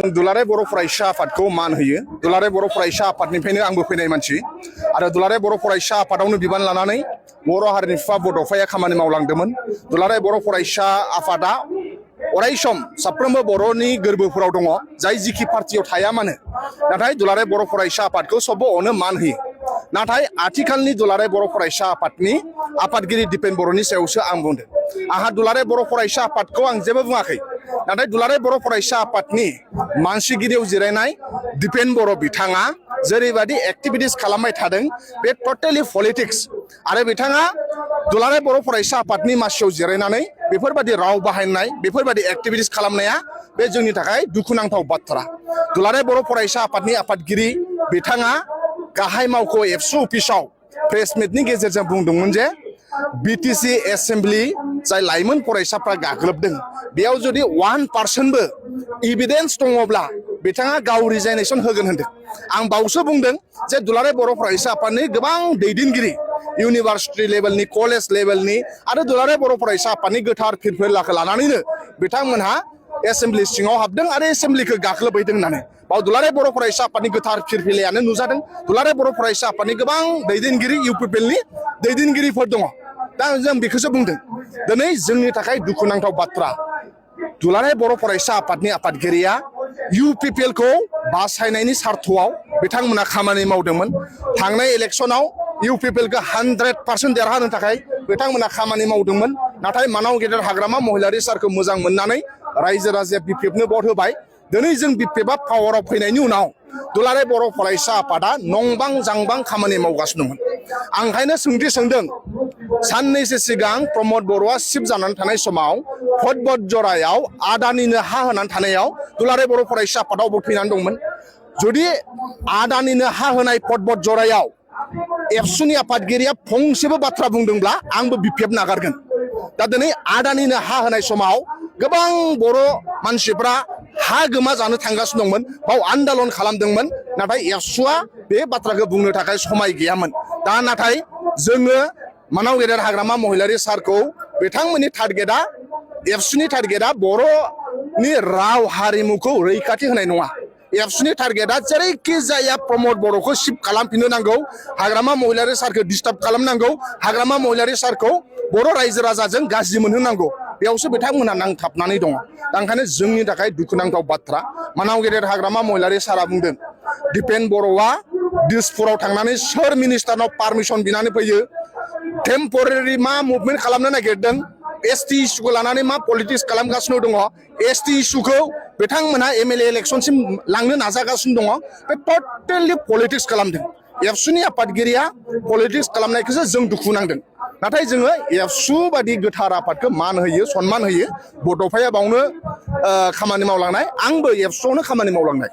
दुलाराय बर' फरायसा आफादखौ मान होयो। दुलाराय बर' फरायसा आफादनिफ्रायनो आंबो फैनाय मानसि आरो दुलाराय बर' फरायसा आफादावनो बिबान लानानै बर' हारिनि बिफा बड'फाया खामानि मावलांदोंमोन। दुलाराय बर' फरायसा आफादा अरायसम साफ्रोमबो बर'नि गोरबोफोराव दङ, जाय जिखि पार्टियाव थाया मानो। नाथाय दुलाराय बर' फरायसा आफादखौ सबबो अनो मान होयो। नाथाय आथिखालनि दुलाराय बर' फरायसा आफादनि आफादगिरि दिपेन बर'नि सायावसो आं बुंदों। आंहा दुलाराय बर' फरायसा आफादखौ आं जेबो बुङाखै। नाथाय दुलाराय बर' फरायसा आफादनि मानसिगिरियाव जिरायनाय दिपेन बर' बिथाङा जेरैबायदि एक्टिभिटिस खालामबाय थादों बे टटेलि पलिटिक्स आरो बिथाङा दुलाराय बर' फरायसा आफादनि मासियाव जिरायनानै बेफोरबायदि राव बाहायनाय बेफोरबायदि एक्टिभिटिस खालामनाया बे जोंनि थाखाय दुखुनांथाव बाथ्रा। दुलाराय बर' फरायसा आफादनि आफादगिरि बिथाङा गाहाय मावख' एबसु अफिसाव प्रेस मिटनि गेजेरजों बुंदोंमोन जे बिटिसि एसेम्ब्लि जाय लाइमोन फरायसाफ्रा गाग्लोबदों बेयाव जुदि 1%बो इभिडेन्स दङब्ला बिथाङा गाव रिजाइनेसन होगोन होनदों। आं बावसो बुंदों जे दुलाराय बर' फरायसा आफादनि गोबां दैदेनगिरि इउनिभार्सिटि लेभेलनि कलेज लेभेलनि आरो दुलाराय बर' फरायसा आफादनि गोथार फिरफिलाखौ लानानैनो बिथांमोनहा एसेम्ब्लि सिङाव हाबदों आरो एसेम्ब्लिखौ गाग्लोबहैदों होननानै। बाव दुलाराय बर' फरायसा आफादनि गोथार फिरफिलायानो नुजादों। दुलाराय बर' फरायसा आफादनि गोबां दैदेनगिरि इउपिपिएलनि दैदेनगिरिफोर दङ। दा जों बेखौसो बुंदों। दिनै जोंनि थाखाय दुखुनांथाव बाथ्रा दुलाराय बर' फरायसा आफादनि आफादगिरिया इउपिपिएलखौ बासायनायनि सार्थआव बिथांमोना खामानि मावदोंमोन। थांनाय इलेक्सनाव इउपिपिएलखौ 100% देरहानो थाखाय बिथांमोना खामानि मावदोंमोन। नाथाय मानाव गेदेर हाग्रामा महिलारि सारखौ मोजां मोननानै रायजो राजाया बिपिएफनो भट होबाय। दिनै जों बिपिएफआ पावाराव फैनायनि उनाव दुलाराय बर' फरायसा आफादा नंबां जांबां खामानि मावगासिनो दंमोन। आं ओंखायनो सोंथि सोंदों, साननैसो सिगां प्रमद बर'आ सिफ जानानै थानाय समाव भट जरायाव आदानिनो हा होनानै थानायाव दुलाराय बर' फरायसा आफादाव भट फैनानै दंमोन। जुदि आदानिनो हा होनाय भट जरायाव एबसुनि आफादगिरिया फंसेबो बाथ्रा बुंदोंब्ला आंबो बिपिएफ नागारगोन। दा दिनै आदानिनो हा होनाय समाव गोबां बर' मानसिफ्रा हा गोमा जानो थांगासिनो दंमोन, बाव आन्दलन खालामदोंमोन। नाथाय एबसुआ बे बाथ्राखौ बुंनो थाखाय समाय गैयामोन। दा नाथाय जोङो मानाव गेदेर हाग्रामा महिलारि सारखौ बिथांमोननि टारगेटआ एबसुनि टारगेटआ बर'नि राव हारिमुखौ रैखाथि होनाय नङा। एबसुनि टारगेटआ जेरैखि जाया प्रमद बर'खौ सिफ खालामफिननो नांगौ, हाग्रामा महिलारि सारखौ डिस्टार्ब खालामनांगौ, हाग्रामा महिलारि सारखौ बर' रायजो राजाजों गाज्रि मोनहोनांगौ, बेयावसो बिथांमोनहा नांथाबनानै दङ। दा ओंखायनो जोंनि थाखाय दुखुनांथाव बाथ्रा मानाव गेदेर हाग्रामा महिलारि सारा बुंदों दिपेन बर'आ दिसपुराव थांनानै सोर मिनिस्टारनाव पारमिसन बिनानै फैयो, टेम्परारि मा मुभमेन्ट खालामनो नागिरदों, एसटि इस्युखौ लानानै मा पलिटिक्स खालामगासिनो दङ, एसटि इस्युखौ बिथांमोनहा एमएलए इलेक्सनसिम लांनो नाजागासिनो दङ। बे टटेलि पलिटिक्स खालामदों। एबसुनि आफादगिरिया पलिटिक्स खालामनायखौसो जों दुखु नांदों। नाथाय जोङो एबसु बादि गोथार आफादखौ मान होयो, सनमान होयो। बड'फाया बावनो खामानि मावलांनाय, आंबो एबसुआवनो खामानि मावलांनाय।